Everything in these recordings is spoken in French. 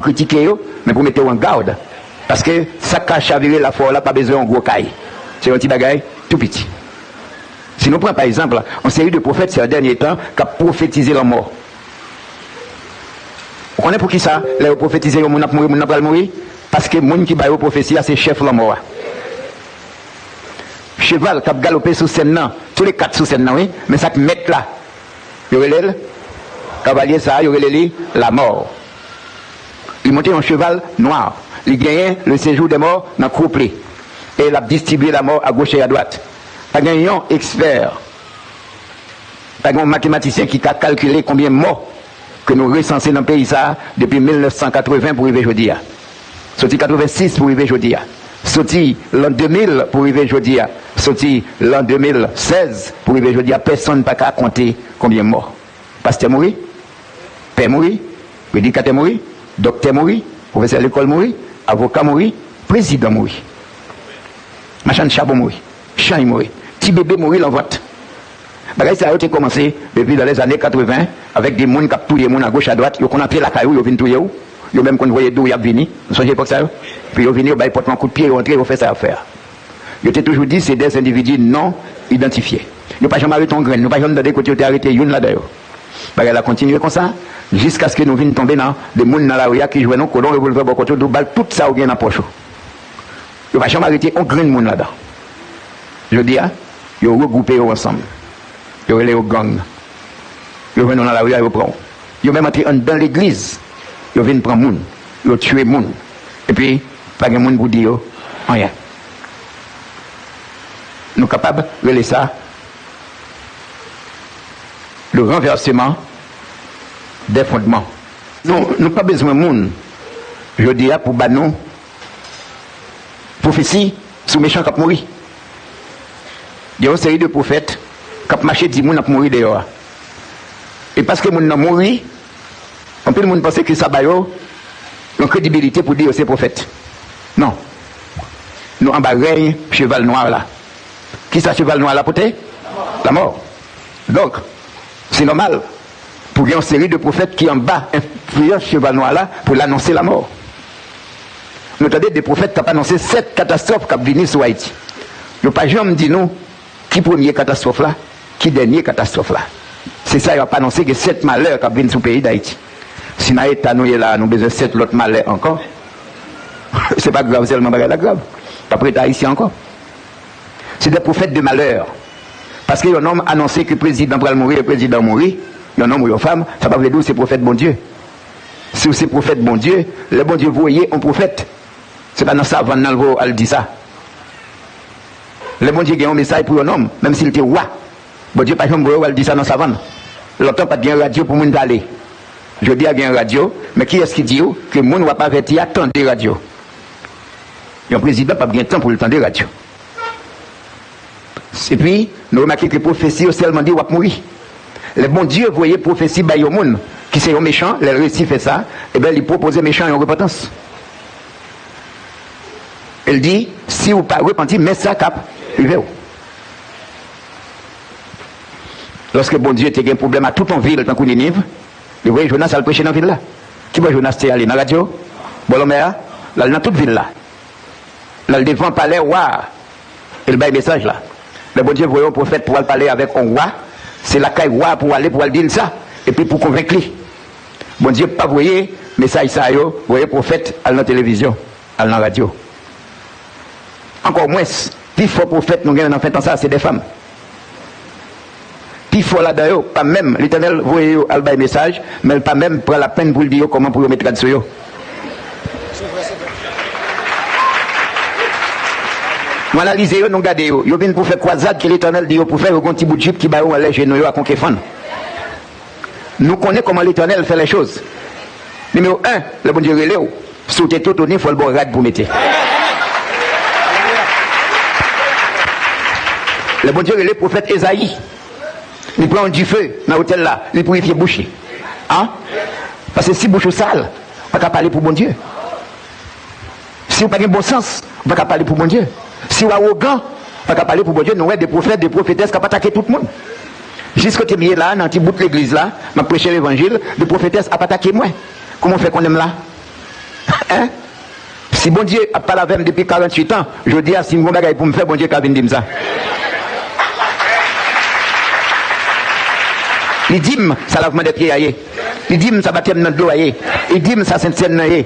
critiquer, mais pour mettre en garde. Parce que ça cache à virer la foi là, pas besoin d'un gros caille. C'est un petit bagage tout petit. Si nous prenons par exemple, une série de prophètes ces derniers temps qui ont prophétisé la mort. Vous connaissez pour qui ça? Les prophétisés, les gens qui ont mourir? Parce que les gens qui ont prophétie, c'est chef la mort. Cheval qui a galopé sous scène, tous les quatre sous scène, oui, mais ça qui met là. Il y aurait le cavalier, ça, il y aurait la mort. Il montait un cheval noir. Il gagnait le séjour des morts dans le couplet. Et il a distribué la mort à gauche et à droite. Pas un expert, pas un mathématicien qui a calculé combien de morts que nous recensons dans le pays ça depuis 1980 pour arriver aujourd'hui. Sorti 86 pour arriver aujourd'hui. Sorti l'an 2000 pour arriver aujourd'hui. Sorti l'an 2016 pour arriver aujourd'hui. Personne n'a pas qu'à compter combien de morts. Pasteur mourir, père mourir, prédicateur mourir, docteur mourir, professeur de l'école mourir, avocat mourir, président mourir. Machin de charbon mourir, champ mourir. Petit bébé mourir en vote. Ça a été commencé depuis dans les années 80 avec des gens qui ont tous les gens à gauche à droite. Ils ont appelé la caillou, ils ont venu tout. Ils ont même convoyé d'où ils ont venu. Vous savez pas ça? Puis ils ont venu, ils ont porté un coup de pied, ils ont entré, ils ont fait ça à faire. Ils ont toujours dit que c'est des individus non identifiés. Ils n'ont pas jamais arrêté en graine. Ils n'ont pas jamais demandé qu'ils ont arrêté une là d'ailleurs. Elle a continué comme ça jusqu'à ce que nous venions tomber dans des gens dans la rue qui jouaient nos colons, revolver, tout ça au bien dans la poche. Ils n'ont pas jamais arrêté un grain de monde là-dedans. Je dis, ils ont regroupé ensemble. Ils ont allé au gang. Ils ont venu dans la rue, ils ont pris. Ils ont même entré dans l'église. Ils ont venu prendre monde. Ils ont tué monde. Et puis, pas de monde pour dire rien. Nous sommes capables de laisser ça. Le renversement des fondements. Nous n'avons pas besoin de monde. Je dis pour nous. Prophétie sur méchants qui ont mouru. Il y a une série de prophètes qui ont marché 10 personnes qui ont mouru dehors. Et parce que les gens ont mouru, on peut penser que ça a une crédibilité pour dire que c'est prophète. Non. Nous en bas règne cheval noir là. Qui est ce cheval noir là pour la mort. Donc, c'est normal pour qu'il y ait une série de prophètes qui en bas influencent cheval noir là pour l'annoncer la mort. Nous avons des prophètes qui ont annoncé 7 catastrophes qui ont venu sur Haïti. Nous n'avons pas jamais dit nous qui première catastrophe là, qui dernière catastrophe là. C'est ça, il n'a pas annoncé que 7 malheurs qui ont venu sur le pays d'Haïti. Si nous avons là, nous avons besoin de 7 autres malheurs encore. Ce n'est pas grave, seulement pas grave. Après, tu as ici encore. C'est des prophètes de malheur. Parce qu'il y a un homme annoncé que le président va mourir, le président mourir. Il y a un homme ou une femme, ça ne veut pas dire que c'est prophète bon Dieu. Si c'est prophète bon Dieu, le bon Dieu voyait un prophète. C'est pas dans ça, Van Nalvo, elle dit ça. Le bon Dieu a un message pour un homme, même s'il était roi. Bon Dieu, par exemple, elle dit ça dans sa vanne. Longtemps, pas de radio pour moun parler. Je dis à bien radio, mais qui est-ce qui dit que moun ne va pas avertir à tant de radio? Il y a un président pas bien de temps pour le temps de radio. Et puis, nous remarquons que les prophéties ont seulement dit qu'il va mourir. Le bon Dieu voyait prophétie par le monde, qui c'est un méchant, le récit fait ça, et bien il propose méchant et en repentance. Elle dit, si vous ne pas repentir, mais ça cap, lorsque bon Dieu était un problème à toute en ville, tant qu'on Ninive, vous voyez Jonas a le prêché dans la ville là. Qui voit Jonas t'es allé dans la radio? Bolomea, là, dans toute ville là. Là, le devant palais, roi. Et le bail message là. Le bon Dieu voyait un prophète pour aller parler avec un roi. C'est la caille roi pour aller dire ça. Et puis pour convaincre lui. Bon Dieu, pas voyez message ça, vous voyez prophète à la télévision, à la radio. Encore moins, plus fort prophète, nous avons fait ça, c'est des femmes. Plus fort là-dedans, pas même, l'Éternel voyait à le message, mais pas même prendre la peine pour le dire comment pour le mettre là-dessus. Nous analysons, nous regardons, nous venons pour faire croisade que l'Éternel dit pour faire un petit bout de jupe qui va aller genoux à conquérir. Nous connaissons comment l'Éternel fait les choses. Numéro 1, le bon Dieu relève, sauter tout au nez, il faut le bon rad pour mettre. Le bon Dieu relève le prophète Esaïe. Il prend du feu dans l'hôtel là, il purifie bouche. Hein? Parce que si bouche sale, on ne peut pas parler pour bon Dieu. Si vous n'avez pas de bon sens, on ne peut pas parler pour bon Dieu. Si vous êtes arrogant, on ne peut pas parler pour bon Dieu. Nous avons des prophètes, des prophétesses qui n'ont pas attaqué tout le monde. Jusqu'au tu es là, dans un petit bout de l'église là, je prêche l'évangile, des prophétesses n'ont pas attaqué moi. Comment on fait qu'on aime là? Hein? Si bon Dieu n'a pas la veine depuis 48 ans, je dis à si mon bagage pour me faire, bon Dieu, qui vient ça. Il dit, ça lavement des pieds aïe. Il dit, ça baptême dans l'eau aïe. Il dit, ça Sainte-Seine aïe.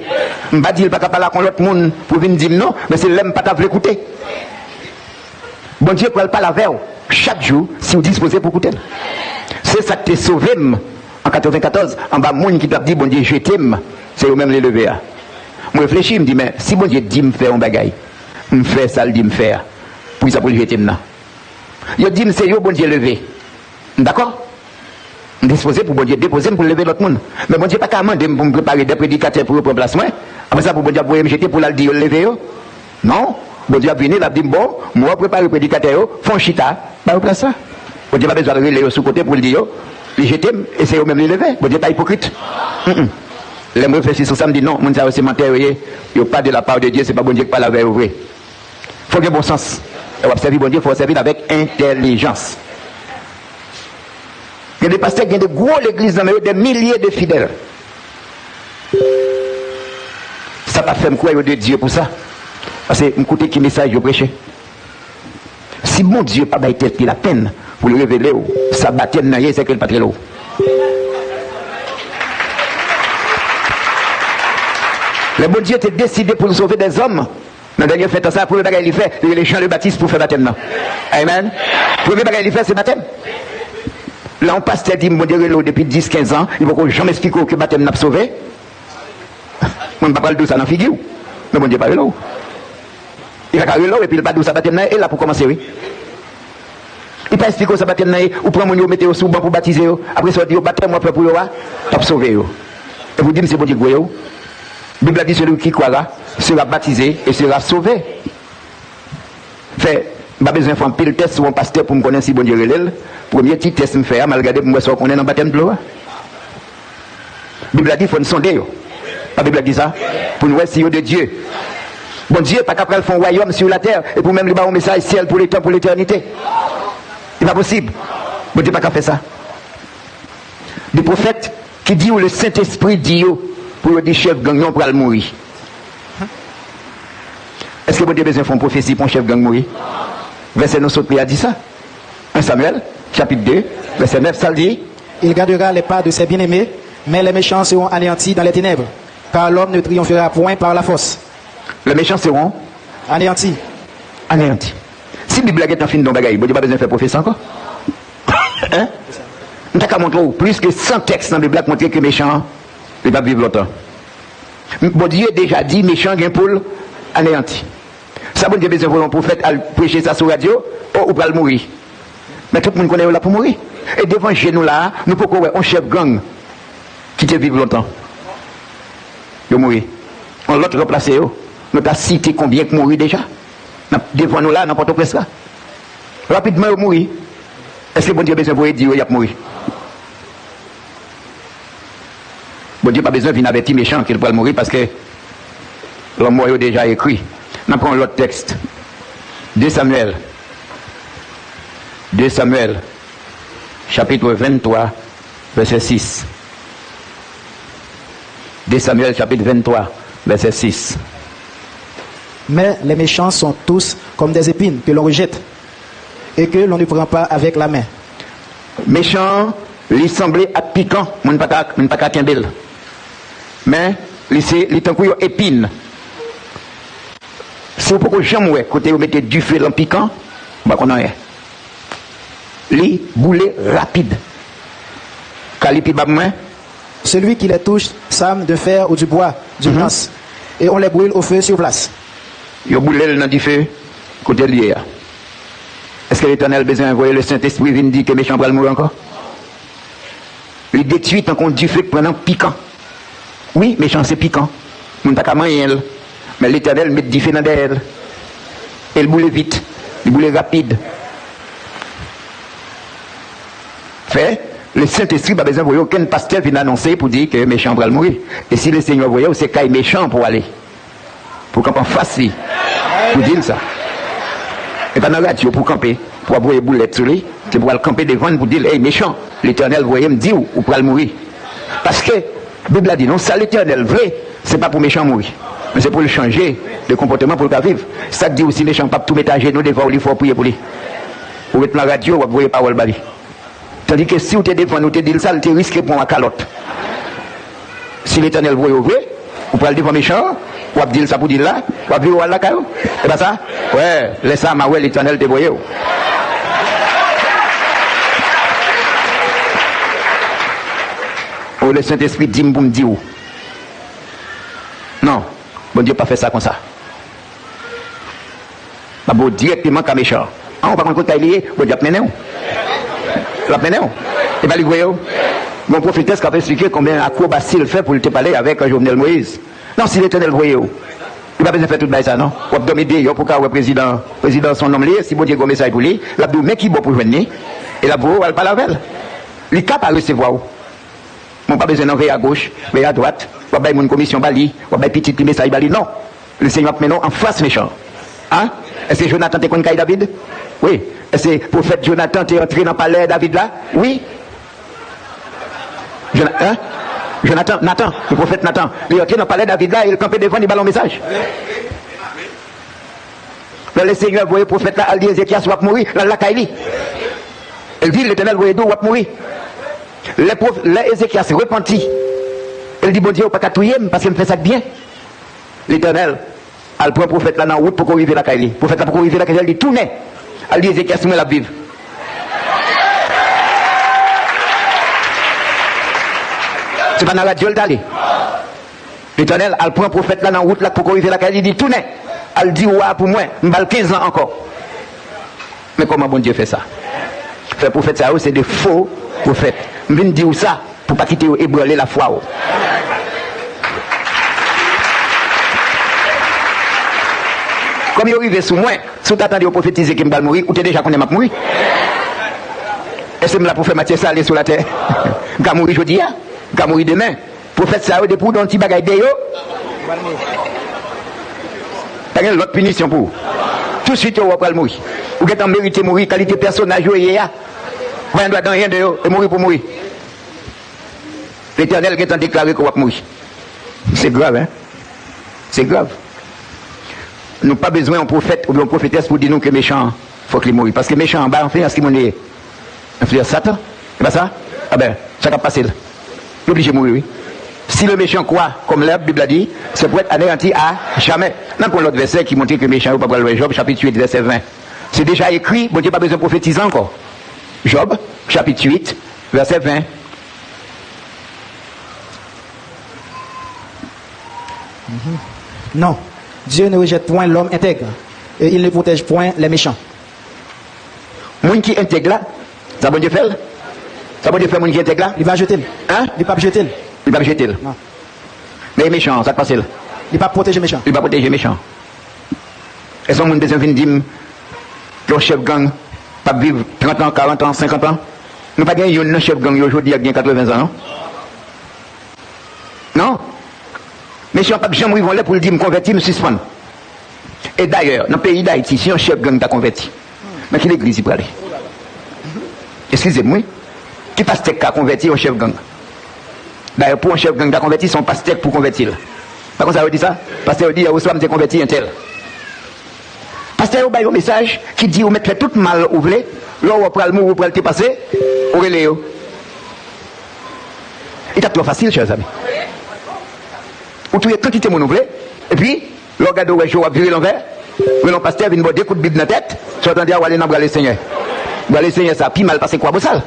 Je ne vais pas dire pas parler avec l'autre monde pour venir dire non, mais c'est l'aime pas t'avoir écouter. Bon Dieu, pour pas la veille, chaque jour, si vous disposez pour écouter. C'est ça qui t'a sauvé en 94, en bas, monde qui t'a dit, bon Dieu, je t'aime, c'est eux-mêmes les lever. Je réfléchis, je me dis, mais si bon Dieu dit me faire un bagaille, me fait ça, le dit me faire, pour ça pour je t'aime. Il dit, c'est eux, bon Dieu, lever. D'accord? Disposé pour bon Dieu, déposer pour lever l'autre monde. Mais bon Dieu, pas qu'à demander pour me préparer des prédicateurs pour reprendre place. Après ça, pour bon Dieu, pour me jeter pour la dire, lever. Non? Bon Dieu a venu, il a dit, bon, moi, préparer le prédicateur, font chita, pas au place ça. Bon Dieu, pas besoin de relayer sous côté pour le dire, les jeter, et c'est eux-mêmes les lever. Bon Dieu, pas hypocrite. Les me réfléchissent sur ça, me dit, non, mon Dieu, c'est menteur, il n'y a pas de la part de Dieu, c'est pas bon Dieu qui parle avec vous. Il faut que bon sens. Et on va servir bon Dieu, il faut servir avec intelligence. Il y a des pasteurs qui ont de gros l'église dans des milliers de fidèles. Ça pas fait me croire de Dieu pour ça. Parce que écoutez qui message je prêche. Si mon Dieu n'a pas été la peine pour le révéler, ça baptême dans c'est que le patron. Le bon Dieu était décidé pour nous sauver des hommes. Dans le dernier fait ça, pour le bagage il fait, les gens le baptise pour faire baptême. Amen. Pour le bagage il fait, c'est baptême. Là, on pasteur dit, mon Dieu, depuis 10-15 ans, il ne faut jamais expliquer que le baptême n'a pas sauvé. On ne va pas parler de ça dans la figure. Mais mon Dieu, pas de l'eau. Il va carrer l'eau et puis il va dire ça baptême et là pour commencer, oui. Il va expliquer ça baptême ou prendre mon Dieu, mettez au sous banc pour baptiser. Après ça, il dit, baptême, moi, pour le pas sauver. Et vous dites, c'est bon Dieu, la Bible dit, celui qui croira sera baptisé et sera sauvé. Fait. Je n'ai pas besoin de faire un pile test sur un pasteur pour me connaître si bon Dieu relève. Premier petit test me fait, je vais regarder pour me voir qu'on est dans le baptême de l'eau. La Bible dit qu'il faut nous sonder. La Bible dit ça. Pour nous voir si de Dieu. Bon Dieu, pas qu'après faire un royaume sur la terre et pour même lui avoir un message ciel pour les temps, pour l'éternité. Ce n'est pas possible. Bon Dieu, pas qu'à faire ça. Des prophètes qui disent où le Saint-Esprit dit pour le dire chef gang non pour le mourir. Est-ce que bon Dieu a besoin de faire une prophétie pour un chef gang mourir? Verset 9 a dit ça. 1 Samuel, chapitre 2, verset 9, ça dit. Il gardera les pas de ses bien-aimés, mais les méchants seront anéantis dans les ténèbres, car l'homme ne triomphera point par la force. Les méchants seront anéantis. Anéantis. Si la Bible est en fin de bagaille, il n'y a pas besoin de faire prophétie encore. Hein? On t'a montré plus que 100 textes dans la Bible qui montrent que les méchants ne vont pas vivre longtemps. Bon Dieu a déjà dit méchants gagnent pour anéantis. Ça, bon Dieu, besoin d'un prophète à prêcher ça sur la radio, ou pour mourir. Mais tout le monde connaît là pour mourir. Et devant chez nous là, nous pouvons voir un chef gang qui te vivre longtemps. Il mourir. On l'autre remplacé, nous avons cité combien qui mourir déjà. Devant nous là, n'importe quoi ça. Rapidement, il mourir. Est-ce que bon Dieu a besoin de dire qu'il a mourir? Bon Dieu n'a pas besoin de venir avec les méchants qu'il peut mourir parce que l'homme mort est déjà écrit. On prend l'autre texte. 2 Samuel, chapitre 23, verset 6. 2 Samuel, chapitre 23, verset 6. Mais les méchants sont tous comme des épines que l'on rejette et que l'on ne prend pas avec la main. Méchant, il semblait à piquant, on ne peut pas qu'un bel. Mais, il tant qu'il épine. Si vous pouvez jamais, côté vous mettez du feu dans piquant, bah qu'on a. Les boulets rapides. Calipi babouin. Celui qui les touche s'arme de fer ou du bois, du lance, et on les brûle au feu sur place. Il y a boulé dans du feu, côté lié. Est-ce que l'Éternel a besoin d'envoyer le Saint-Esprit vient dire que méchant va mourir encore? Il détruit tant qu'on du feu prenant piquant. Oui, méchant c'est piquant. On n'a pas qu'à manger. Mais l'Éternel met du feu dans elle. Elle boule vite, il boule rapide. Fait, le Saint-Esprit n'a besoin d'envoyer aucun pasteur vient annoncer pour dire que méchant va mourir. Et si le Seigneur voyait, c'est qu'il méchant pour aller. Pour camper facile. Pour dire ça. Et pas dans la radio pour camper, pour avoir une boulette sur lui, c'est pour aller camper devant pour dire, hey méchant, l'Éternel voyait me dire ou pour aller mourir. Parce que, la Bible a dit, non, ça l'Éternel vrai, c'est pas pour méchant mourir. Mais c'est pour le changer de comportement pour le vivre. Ça dit aussi méchant, pas tout mettre à genoux devant lui, il faut prier pour lui. Ou mettre la radio, ou voyez parole bali. Tandis que si vous êtes devant nous, vous dites ça, vous risquez pour un calotte. Si l'Éternel voit au vrai, vous pouvez le devant méchant, ou dire ça pour dire là, ou dire là, c'est pas ça? Ouais, laissez ça, ouais, l'Éternel te voit. Ou le Saint-Esprit dit pour me dire. Non, bon Dieu pas fait ça comme ça. Bah, bon, directement comme méchant. Ah, on va contre lié, bon Dieu a mené. La mené. Et va lui voir. Mon prophétesse qui a expliqué combien acrobatie il fait pour te parler avec Jovenel Moïse. Non, si l'Éternel voyait, il va pas besoin de faire tout ça, non? On va donner des pour que le président son homme lié, si bon Dieu a un message pour lui, il a dit, mais qui est bon pour venir? Et là, pour elle parle avec elle. Il est capable de recevoir. On n'a pas besoin d'envoyer à gauche, mais à droite. On va faire une commission bali, on va faire petit message bali. Non. Le Seigneur maintenant en face méchant. Hein? Est-ce que Jonathan t'es connu David? Oui. Est-ce que le prophète Jonathan t'es entré dans le palais David là? Oui. Jonathan, Nathan, le prophète Nathan, il est entré dans le palais David là, il campait devant, il ballon message. Le Seigneur voyait le prophète là, il dit Ézéchias va mourir, là, Kaili. Il dit l'Éternel voyait d'où va mourir. Ézéchias s'est repenti. Il dit bon Dieu, pas qu'à touiller parce qu'il me fait ça bien. L'Éternel, elle prend le prophète là dans la route pour qu'on arrive à la Kaili. Le prophète là pour qu'on arrive à la Kaili, il dit tournez. Elle dit Ézéchias, nous la vivre. C'est pas dans la radio d'aller. L'Éternel, elle prend le prophète là dans la route là pour qu'on arrive à la Kaili, il dit tournez. Elle dit ouais pour moi, je vais 15 ans encore. Mais comment bon Dieu fait ça? Fait prophète ça, c'est des faux prophètes. Je viens dire ça pour ne pas quitter et brûler la foi. Comme il arrive sous moi, si tu attends de prophétiser qu'il va mourir, ou tu es déjà qu'on est mourir. Est-ce que je pour faire Mathieu ça aller sur la terre? Je vais mourir aujourd'hui, je vais mourir demain. Prophète ça, des pour dans un petit bagage de yo. Tu as l'autre punition pour. Tout de suite, tu vas mourir. Ou tu as mérité mourir, qualité personnage, vous ne doit dans rien de yo, et mourir pour mourir. L'Éternel qui est déclaré qu'on va mourir. C'est grave, hein? C'est grave. Nous n'avons pas besoin d'un prophète ou d'une prophétesse pour dire nous que méchant, il faut qu'il mouille. Parce que méchant en bas, on fait ce qu'il est. On fait Satan. C'est pas ça? Ah ben, ça va passer. Il est obligé de mourir, oui. Si le méchant croit, comme la Bible a dit, c'est pour être anéanti à jamais. Dans l'autre verset qui montre que le méchant n'est pas pour le Job, chapitre 8, verset 20. C'est déjà écrit, bon Dieu n'a pas besoin de prophétiser encore. Job, chapitre 8, verset 20. Non, Dieu ne rejette point l'homme intègre et il ne protège point les méchants. Moun qui intègre là, ça bon Dieu fait? Ça bon Dieu fait moun qui intègre là? Il va jeter. Hein? Il va jeter. Il va jeter. Non. Mais les méchants, ça passe. Il va protéger les méchants. Il va protéger les méchants. Est-ce que moun besoin de dire que le chef gang pas vivre 30 ans, 40 ans, 50 ans? Nous pas gagner un chef gang aujourd'hui avec 80 ans, non? Non? Mais si on n'a pas jamais vont là pour le dire, me convertir, me suspendre. Et d'ailleurs, dans le pays d'Haïti, si un chef gang t'a converti, mais qui l'église il peut aller? Excusez-moi, qui pasteur qui a converti un chef gang? D'ailleurs, pour un chef gang t'a converti, son pasteur pour convertir. Par contre, ça veut dire ça? Pasteur dit, au soir, je converti un tel. Pasteur, il y a un message qui dit, vous mettez tout mal où vous voulez, là, vous prenez le mot, vous prenez le passé, vous relez. Il est trop facile, chers amis. Vous trouvez quantité de mon et puis, le gars de Ouéjo a viré l'envers, le pasteur vient me des coups de Bible dans la tête, soit on dit, aller dans le Seigneur. Le Seigneur, ça, puis mal passé quoi, bossal.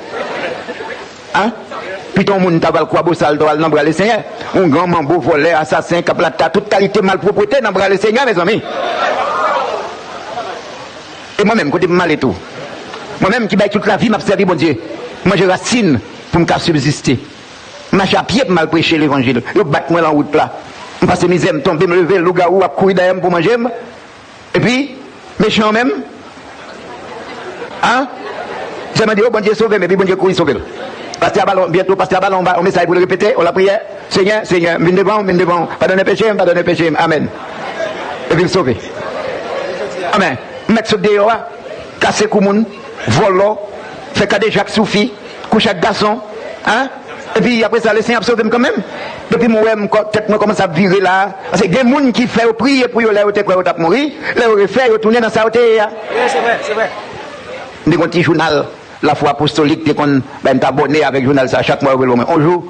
Hein? Puis ton monde t'a quoi, bossal, dans le Seigneur. Un grand mambo, voleur, assassin, caplata, toute qualité malpropreté dans le Seigneur, mes amis. Et moi-même, côté mal et tout. Moi-même qui baille toute la vie, m'a servi, bon Dieu. Moi, je racine pour me subsister. Je marche à pied pour mal prêcher l'évangile. Je batte moi dans la route là. Je passe mes aimes, tomber, me lever, le garou, à courir derrière pour manger. Et puis, méchant même. Hein? Je me dis, oh bon Dieu, sauve, mais puis bon Dieu, courir, sauver. Pasteur Ballon, bientôt, Pasteur Ballon, on message pour le répéter, on la prière. Seigneur, Seigneur, viens devant, pardonne péché, amen. Et puis le sauver. Amen. Mettre ce dehors, casser Koumoun, voler, faire cadet Jacques Soufi, coucher avec garçon, hein? Et puis après ça, le Seigneur a sauvé quand même. Depuis moi, tête moi commence à virer là. Parce que des gens qui font prier pour eux, là où tu crois que tu mourir, là où tu fais, ils tournent dans sa hauteur. Oui, c'est vrai, c'est vrai. Des petits journal, la foi apostolique, tu es abonné avec le journal ça chaque mois. Un jour,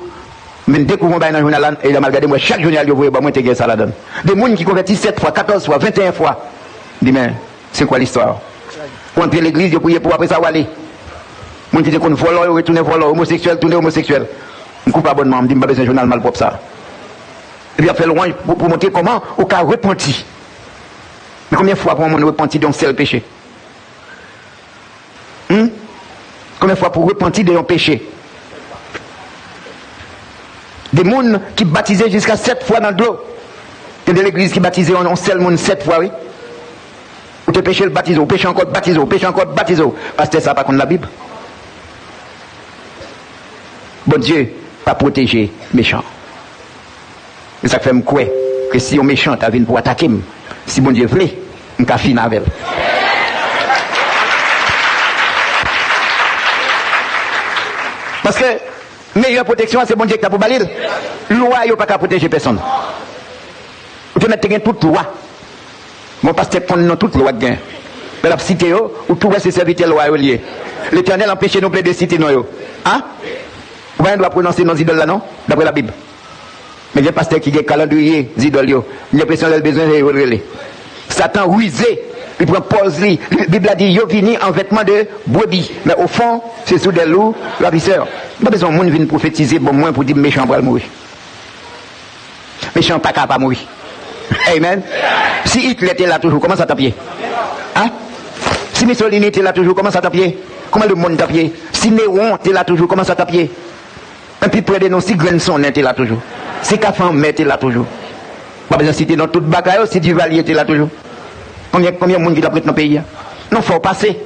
je découvre dans le journal et il a mal regardé moi chaque journal, je vois, moi, tu ça là-dedans. Des gens qui convertissent 7 fois, 14 fois, 21 fois. Je dis, mais c'est quoi l'histoire? Pour entrer l'église, je prie pour après ça aller. Mon qui dit qu'on vole, retourne volant, homosexuel, tourner homosexuel. On coupe abonnement, on me dit, pas besoin de journal mal propre ça. Et puis, on fait loin pour montrer comment on a repenti. Mais combien de fois pour on repenti d'un seul péché? Combien de fois pour repentir d'un péché? Des gens qui baptisaient jusqu'à 7 fois dans l'eau. Il y a de l'église qui baptisait en seul monde 7 fois, oui. Ou te péché le baptisé, ou péché encore baptisé, ou péché encore baptisé. Parce que ça pas contre la Bible. Bon Dieu, pas protéger méchant. Et ça fait me croire que si on méchant, tu viens pour attaquer, si bon Dieu voulait, on peut finir avec. Parce que meilleure protection, c'est bon Dieu qui a pour balayer. Loi, il n'y a pas qu'à protéger personne. Vous pouvez mettre toute loi. Mon pasteur prend toute loi de gain. Mais la cité, ou tout ces serviteurs loi liés. L'Éternel empêche nous de citer nous. Hein? On doit prononcer nos idoles là, non? D'après la Bible. Mais il y a un pasteur qui a un calendrier d'idoles. Il y a l'impression qu'il a besoin de relayer. Satan rusé. Il prend pause. La Bible a dit, il vini en vêtements de brebis. Mais au fond, c'est sous des loups, ravisseurs. Pas besoin de monde venir prophétiser, bon, moins pour dire méchant pour mourir. Méchant pas capable de mourir. Amen. Si Hitler était là toujours, comment ça tapier? Hein? Si Mussolini était là toujours, comment ça tapier? Comment le monde tapier? Si Néron était là toujours, comment ça tapier? Et puis près de nous, si Grenson était là toujours. Si Kafan était là toujours. Pas besoin de citer dans toute bagaille, si Duvalier était là toujours. Combien de monde qui l'a pris dans le pays? Non, il faut passer.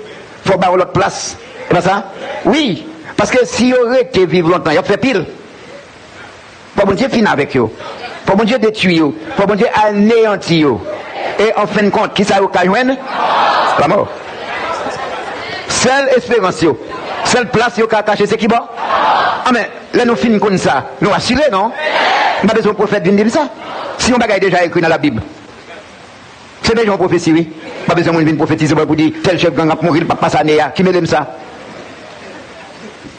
Il faut barrer l'autre place. C'est pas ça? Oui. Parce que si on aurait été vivre longtemps, il a fait pile. Pour bon Dieu finir avec eux. Pour bon Dieu détruire eux. Pour bon Dieu anéantir eux. Et en fin de compte, qui ça vous joindre? La mort. Seule espérance, seule place qui a caché, c'est qui bon? Ah mais, là nous finissons comme ça. Nous assurons, non? On n'a pas besoin de prophète venir dire ça. Si on bagaille déjà écrit dans la Bible. C'est déjà une prophétie, oui. Pas besoin de venir prophétiser pour dire tel chef gang va mourir, il va passer à Néa. Qui m'aime ça?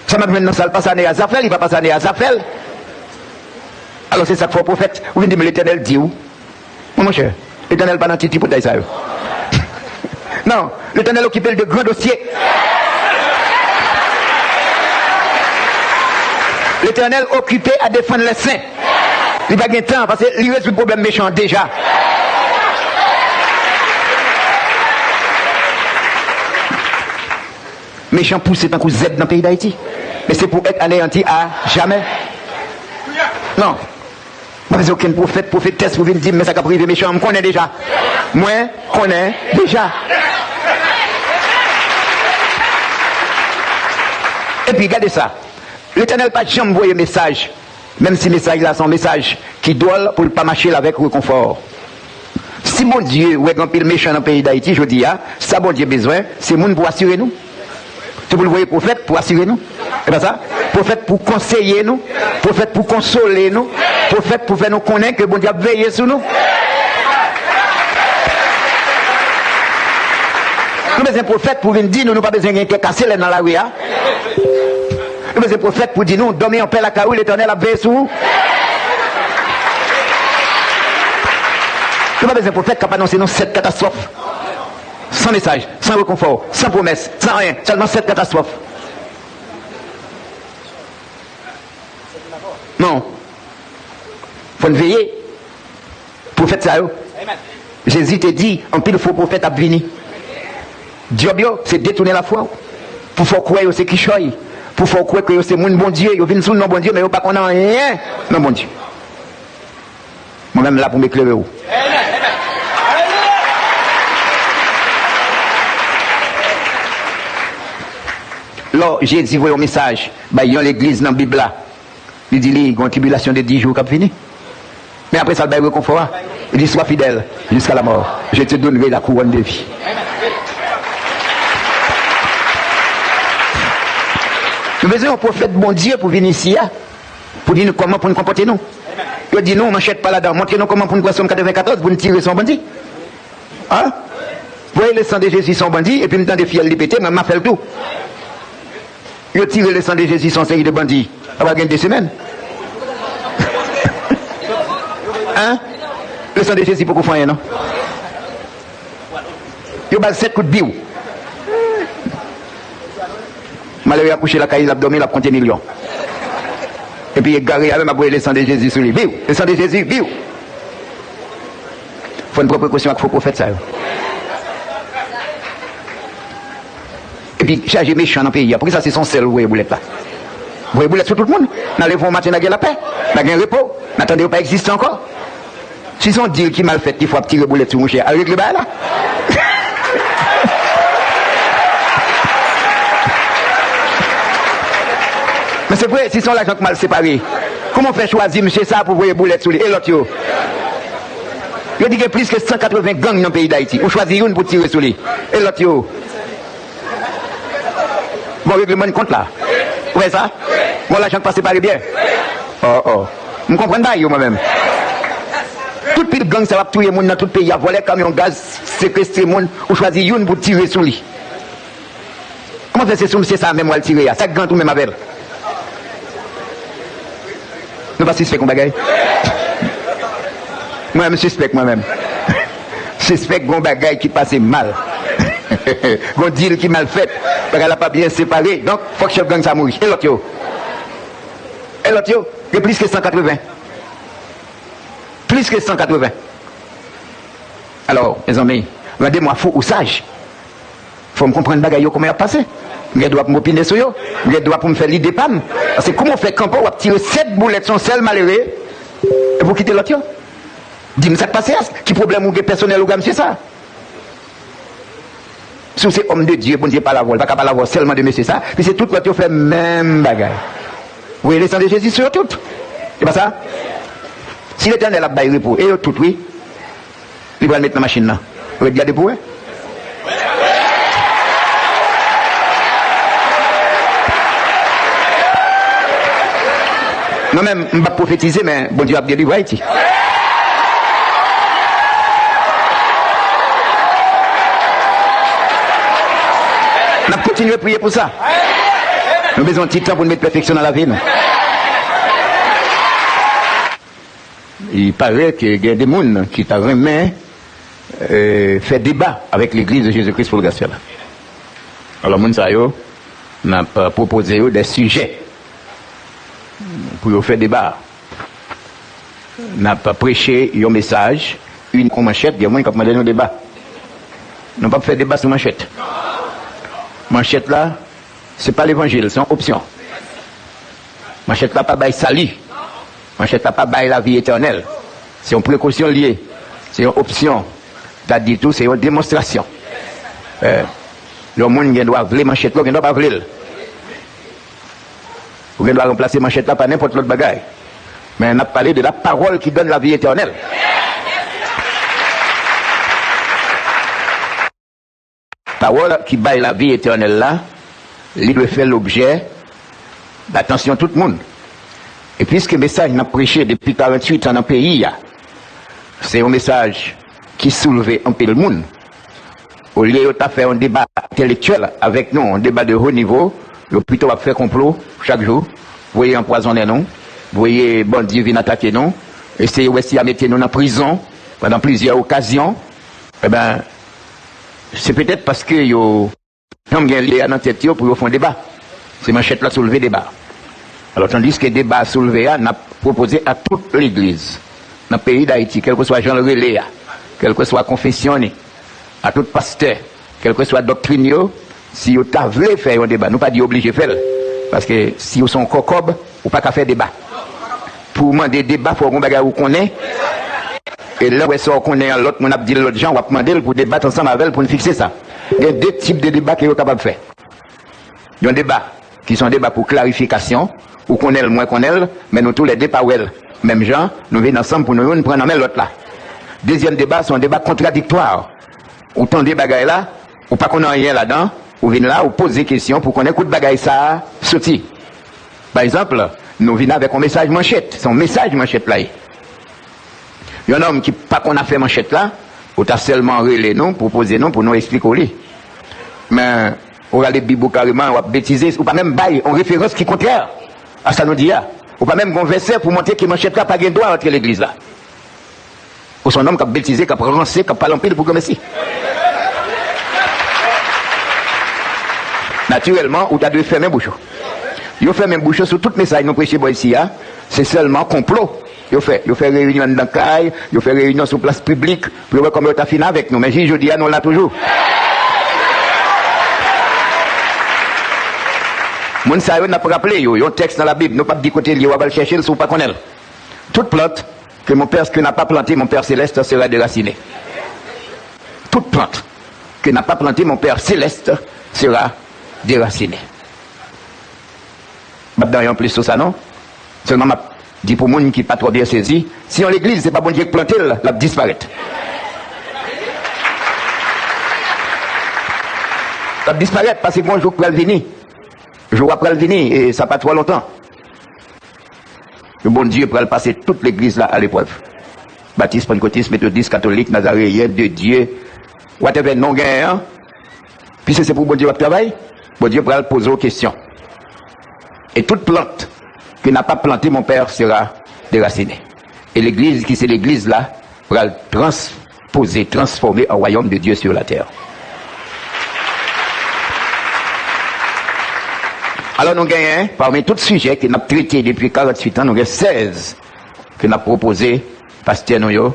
Ça m'a dit, non, ça ne passe à Néa. Zafel, il va passer à Néa. Zafel. Alors c'est ça qu'il faut prophète. Vous venez de me l'Éternel dit où? Mon cher, l'Éternel pas dans petit pour ça. Non, l'Éternel occupait de grands dossiers. L'Éternel occupé à défendre les saints. Il va gagner temps parce qu'il résout le problème méchant déjà. Méchant poussé tant que Z dans le pays d'Haïti. Mais c'est pour être anéanti à jamais. Non. Pas besoin aucun prophétesse pour venir dire, mais ça va priver méchant. Je connais déjà. Moi, je connais déjà. Et puis, regardez ça. L'Éternel pas jamais envoyer message. Même si le message là, c'est un message qui doit pour ne pas marcher avec réconfort. Si mon Dieu, ou est un pile méchant dans le pays d'Haïti, je dis, ça, mon Dieu, besoin, c'est monde pour assurer nous. Tu vous le voyez, prophète, pour assurer nous. C'est pas ça? Prophète pour conseiller nous. Prophète pour consoler nous. Prophète pour faire nous connaître que bon Dieu a veillé sur nous. Nous avons un prophète pour venir dire nous, nous pas besoin de casser dans la rue. Nous avons un prophète pour dire nous, dormir en paix la caroue, l'Éternel a veillé sur nous. Nous avons besoin d'un prophète qui a annoncé nous cette catastrophe. Sans message, sans réconfort, sans promesse, sans rien, seulement cette catastrophe. Non. Il faut veiller. Prophète ça. Jésus te dit, en pile faux prophète a venu. Job, c'est détourner la foi. Pour faire croire que c'est qui choisit. Pour faire croire que c'est mon bon Dieu. Ils viennent sous le nom bon Dieu, mais ils ne pas qu'on a rien. Non, bon Dieu. Moi-même là pour m'éclairer. Là, j'ai dit, voyez un message, il y a l'église dans la Bible là. Il dit, il y a une tribulation de 10 jours qui a fini. Mais après ça, il va réconfort. Il dit, sois fidèle jusqu'à la mort. Je te donnerai la couronne de vie. Nous faisons un prophète bon Dieu pour venir ici. Pour dire comment pour nous comporter nous. Il dit non, on n'achète pas là-dedans. Montrez-nous comment pour nous poisson 94 pour nous tirer son bandit. Hein? Vous voyez le sang de Jésus son bandit, et puis me temps de filles les péter, mais m'a fait le tout. Il tire le sang de Jésus son série de bandits. Ça va gagner 2 semaines. Hein? Le sang de Jésus pour qu'on fasse non? Il a 7 coups de biou. Malheureux a couché la caille, l'abdomen, il a compté millions. Et puis il est garé avec ma bouée le sang de Jésus sur lui. Biou! Le sang de Jésus, biou! Il faut une précaution qu'il faut qu'on fasse ça. Et puis chargé méchant dans le pays. Pour ça, c'est son seul, vous voyez, boulette là. Vous voyez, boulette sur tout le monde. Dans les vents matin, dans la paix, dans le repos. N'attendez pas exister encore. Si son deal qui mal fait, il faut tirer boulette sur mon cher. Avec le bas là. Mais c'est vrai, si son l'argent mal séparé, comment on fait choisir monsieur ça pour voir boulette sur lui et l'autre yo? Il dit qu'il y a plus que 180 gangs dans le pays d'Haïti. On choisit une pour tirer sur lui. Et l'autre yo? Bon règlement de compte là. Vous voyez ça? Bon l'argent passe séparé bien. Oh oh. Vous ne comprenez pas moi-même. Tout le gang ça va tuer les gens dans tout le pays. Il y a volé camion gaz, séquestrer les gens. On choisit une pour tirer sur lui. Comment fait c'est ça même ou le tirer? Ça gang tout même avec. Nous pas suspect qu'on bagaille. Moi-même suspect moi-même. Suspect qu'on bagaille qui passe mal. Qu'on deal qui mal fait. Parce qu'elle n'a pas bien séparé. Donc, il faut que chef gang ça mouille. Et l'autre yo? Et l'autre yo? Il y a plus que 180. Plus que 180. Alors, mes amis, regardez-moi fou ou sage. Il faut me comprendre bagaille comment il a passé. Je dois m'opiner sur eux. Je dois pour me faire l'idée pam. Parce que comment on fait campo, on tirer 7 boulettes son sel malheureux et vous quittez l'autre. Dis-moi ça passe, qui problème ou personnel ou gamme c'est ça? Si c'est homme de Dieu, bon Dieu pas la voix, pas la voix seulement de monsieur ça, puis c'est tout l'autre fait même bagaille. Vous voyez le sang de Jésus sur tout. C'est pas ça? Si l'Éternel a baillé repos, et tout oui, il va le mettre dans la machine là. Vous regardez pour eux? Moi-même, je ne vais pas prophétiser, mais bon Dieu a bien livré Haïti. On va continuer à prier pour ça. Nous avons besoin de petit temps pour nous mettre perfection dans la vie. Il paraît qu'il y a des gens qui t'ont vraiment fait débat avec l'église de Jésus-Christ pour le gospel. Alors, on a proposé des sujets pour faire débat. On n'a pas prêché un message, une manchette, il y a moins qui a demandé un débat. On n'a pas fait débat sur manchette. Manchette là, ce n'est pas l'évangile, c'est une option. Manchette là, pas bail sali. Manchette là, pas bail la vie éternelle. C'est une précaution liée. C'est une option. T'as dit tout, c'est une démonstration. Le monde doit vouloir manchette là, il ne doit pas vouloir. Vous devez remplacer manchette là par n'importe l'autre bagaille. Mais on a parlé de la parole qui donne la vie éternelle. Parole qui baille la vie éternelle là, il doit faire l'objet d'attention de tout le monde. Et puisque le message n'a prêché depuis 48 ans dans le pays, c'est un message qui soulevait un peu le monde. Au lieu de faire un débat intellectuel avec nous, un débat de haut niveau, le plutôt va faire complot chaque jour. Vous voyez empoisonner nous, vous voyez bandits venir attaquer nous, essayer aussi à mettre nous en prison pendant plusieurs occasions. Eh ben, c'est peut-être parce que yo ont lié à notre tête pour faire un débat. C'est manchette là soulever débat. Alors tandis que le débat soulevé a proposé à toute l'église dans le pays d'Haïti, quel que soit Jean le relais, quel que soit confession, à tout pasteur, quel que soit doctrine, si vous voulez faire un débat, nous pas dit obligé de faire. Parce que si vous sont cocob, vous pas qu'à faire débat. Pour demander débat, il faut qu'on bagarre où qu'on est. Et là où on connaît l'autre, on a dit l'autre gens, on va demander pour débattre ensemble avec elle pour nous fixer ça. Il y a deux types de débats qu'ils sont capables de faire. Il y a un débat qui sont des débats pour clarification, ou qu'on est le moins qu'on est, mais nous tous les débats où elle. Même gens, nous venons ensemble pour nous prendre en main l'autre là. Deuxième débat, c'est un débat contradictoire. Autant des bagailles là, ou pas qu'on a rien là-dedans, ou venez là, ou poser des questions pour qu'on écoute bagaille ça sorti. Par exemple, nous venons avec un message manchette. C'est un message manchette là. Il y a un homme qui pas qu'on a fait manchette là, ou t'as seulement relé non, proposer non, pour nous expliquer. Mais on va les bibou carrément, on va bêtiser, ou pas même bailler en référence qui est contraire à ça nous dit là. Ou pas même converser pour montrer que manchette là pas de droit entre l'église là. Ou son homme qui a bêtisé, qui a rancé, qui a pas l'empile pour comme si. Naturellement, ou t'as dû fermer bouchon. Ils fait même bouchon sur tout message nous prêchons ici, c'est seulement complot. Ils fait réunion dans le caille, ils fait réunion sur place publique, pour voir comment ils ont fini avec nous. Mais je dis, nous là toujours. Moun sa yo n'a pas rappelé, yo, un texte dans la Bible, nous pas dit côté lié, on va le chercher, si vous pas connaître. Toute plante que mon Père n'a pas planté, mon Père céleste sera déraciné. Toute plante que n'a pas planté, mon Père céleste sera déraciné. Maintenant, il y a plus sur ça, non? Seulement, m'a dit pour moun qui pas trop bien saisi, si on l'église, c'est pas bon Dieu qui planté, la disparaître. Ça disparaître parce que bon jour pour venir. Jour après le venir, et ça pas trop longtemps. Le bon Dieu pour passer toute l'église là à l'épreuve. Baptiste, pentecôtiste, méthodiste, catholique, nazaréen, de Dieu, whatever non gagnant. Puis c'est pour bon Dieu qui travaille, bon Dieu pour poser aux questions. Et toute plante qui n'a pas planté mon Père sera déracinée. Et l'église, qui c'est l'église là, pour transposer, transformer un royaume de Dieu sur la terre. Alors nous gagnons, parmi tous les sujets que nous avons traités depuis 48 ans, nous avons 16 que nous avons proposés, pasteur nous, nous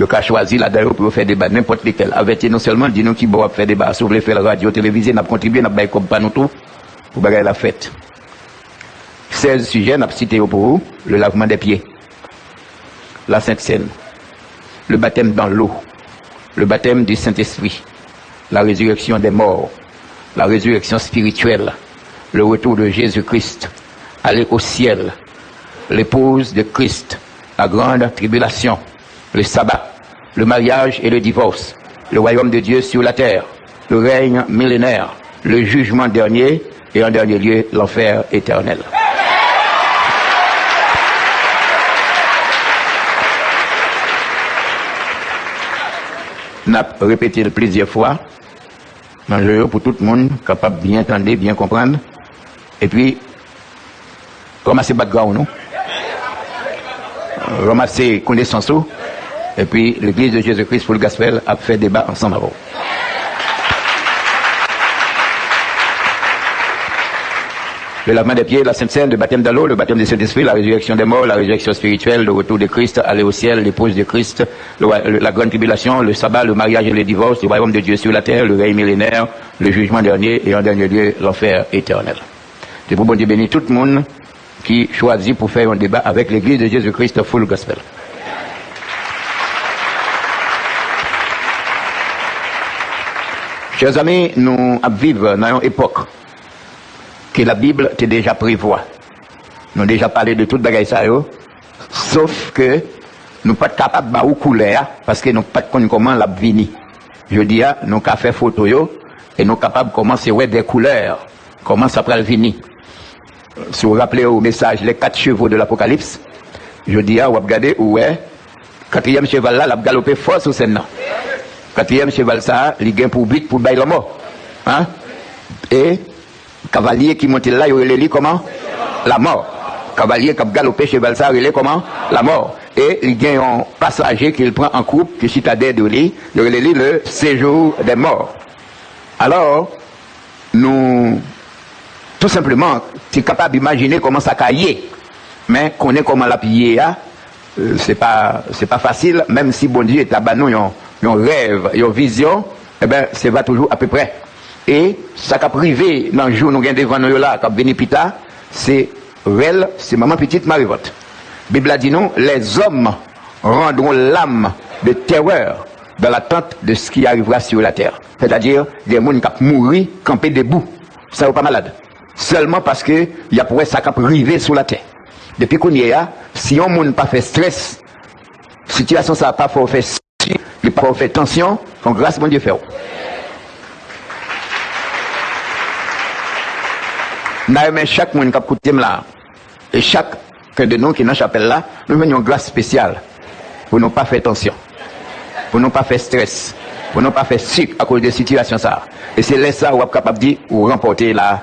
avons choisi là-dedans pour faire débat, n'importe lequel. Avec non seulement, dis-nous qui va faire débat, si vous voulez faire la radio, télévision, nous avons contribué, nous avons comme pas nous tout, pour faire la fête. 16 sujets, nous avons cité pour vous, le lavement des pieds, la Sainte Seine, le baptême dans l'eau, le baptême du Saint-Esprit, la résurrection des morts, la résurrection spirituelle, le retour de Jésus-Christ, aller au ciel, l'épouse de Christ, la grande tribulation, le sabbat, le mariage et le divorce, le royaume de Dieu sur la terre, le règne millénaire, le jugement dernier et en dernier lieu l'enfer éternel. On a répété plusieurs fois, pour tout le monde capable de bien entendre, bien comprendre. Et puis, ramasser background, non? Ramasser connaissance, et puis l'église de Jésus-Christ pour le gospel a fait débat ensemble avant. Le lavement des pieds, la Sainte Seine, le baptême dans l'eau, le baptême du Saint-Esprit, la résurrection des morts, la résurrection spirituelle, le retour de Christ, aller au ciel, l'épouse de Christ, la grande tribulation, le sabbat, le mariage et le divorce, le royaume de Dieu sur la terre, le règne millénaire, le jugement dernier et en dernier lieu, l'enfer éternel. C'est pour bon Dieu bénir tout le monde qui choisit pour faire un débat avec l'église de Jésus-Christ full gospel. Chers amis, nous vivons dans une époque que la Bible te déjà prévoit. Nous avons déjà parlé de toute bagaille ça, sauf que nous ne sommes pas capables de couleur parce que nous ne sommes pas comment la venir. Je dis, nous avons fait photo et nous sommes capables de commencer à voir des couleurs, comment ça peut venir. Si vous vous rappelez au message, les 4 chevaux de l'Apocalypse, je dis, vous regardez où est, 4e cheval là, il a galopé fort sur scène. 4e cheval ça, il gagne pour but pour bailler la mort. Hein? Et cavalier qui monte là, il relève comment? La mort. Cavalier qui a galopé cheval ça, il relève comment? La mort. Et il gagne un passager qu'il prend en croupe, qui est citadin de lui, il relève le séjour des morts. Alors, nous, tout simplement, tu es capable d'imaginer comment ça caillait. Mais connaît comment la piller, c'est pas facile, même si bon Dieu est à nous, un rêve, une vision, eh ben, c'est va toujours à peu près. Et ça qui a privé dans le jour nous avons devant nous là, qui a venu plus tard, c'est elle, c'est maman petite Marivotte. La Bible a dit non, les hommes rendront l'âme de terreur dans l'attente de ce qui arrivera sur la terre. C'est-à-dire des gens qui vont mourir, camper debout. Ça n'est pas malade. Seulement parce que il y a pour ça qui a privé sur la terre. Depuis qu'on y est là, si on n'a pas fait stress, situation ça n'a pas fait il n'a pas fait tension, donc grâce à mon Dieu fait. Mais chaque monde qui a écouté là, Et chacun de nous qui est dans la chapelle là, nous venons une grâce spéciale pour ne pas faire tension, pour ne pas faire stress, pour ne pas faire sucre à cause des situations ça. Et c'est là ça où on est capable de dire ou remporter la